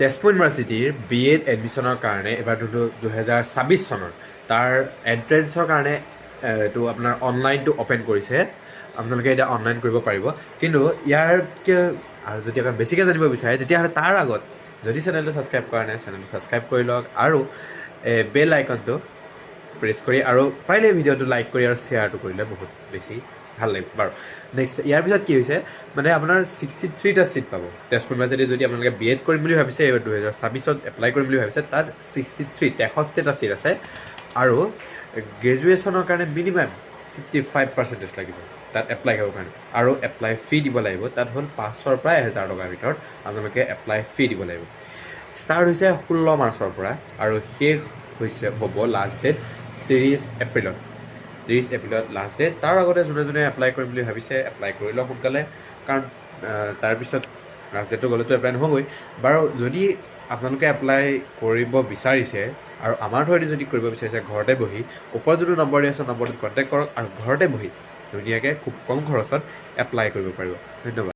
তেজপুৰ ইউনিভাৰ্চিটিৰ BA এডমিশ্যনৰ কাৰণে এবাৰ 2026 চনৰ তাৰ এণ্ট্ৰেঞ্চৰ কাৰণে এইটো আপোনাৰ অনলাইনটো অ'পেন কৰিছে। আপোনালোকে এতিয়া অনলাইন কৰিব পাৰিব। কিন্তু ইয়াৰকে আৰু যদি আপোনাক বেছিকৈ জানিব বিচাৰে তেতিয়াহ'লে তাৰ আগত যদি চেনেলটো ছাবস্ক্ৰাইব কৰা নাই চেনেলটো ছাবস্ক্ৰাইব কৰি লওক আৰু বেল আইকনটো প্ৰেছ কৰি আৰু পাৰিলে ভিডিঅ'টো লাইক কৰি আৰু শ্বেয়াৰটো কৰিলে বহুত বেছি ভাল লাগিব বাৰু। নেক্সট ইয়াৰ পিছত কি হৈছে মানে আপোনাৰ 63টা ছিট পাব তেজপুৰ ইউনিভাৰ্চিটি। যদি আপোনালোকে BA কৰিম বুলি ভাবিছে এইবাৰ 2026ত এপ্লাই কৰিম বুলি ভাবিছে তাত 63টা ছিট আছে। আৰু গ্ৰেজুৱেশ্যনৰ কাৰণে মিনিমাম 55% লাগিব তাত এপ্লাই কৰিবৰ কাৰণে। আৰু এপ্লাই ফি দিব লাগিব। তাত হ'ল 500 পৰা 1000 টকাৰ ভিতৰত আপোনালোকে এপ্লাই ফি দিব লাগিব। ষ্টাৰ্ট হৈছে 16 মাৰ্চৰ পৰা আৰু শেষ হ'ব লাষ্ট ডেট 30 এপ্ৰিলত। 30 এপ্ৰিলত লাষ্ট ডেট। তাৰ আগতে যোনে যোনে এপ্লাই কৰিম বুলি ভাবিছে এপ্লাই কৰি লওক সোনকালে, কাৰণ তাৰপিছত লাষ্ট ডেটটো গ'লেতো এপ্লাই নহ'বই বাৰু। যদি আপোনালোকে এপ্লাই কৰিব বিচাৰিছে আৰু আমাৰ থ্ৰুৱেদি যদি কৰিব বিচাৰিছে ঘৰতে বহি ওপৰত যোনটো নম্বৰ দি আছে নম্বৰটোত কণ্টেক্ট কৰক আৰু ঘৰতে বহি ধুনীয়াকৈ খুব কম খৰচত এপ্লাই কৰিব পাৰিব। ধন্যবাদ।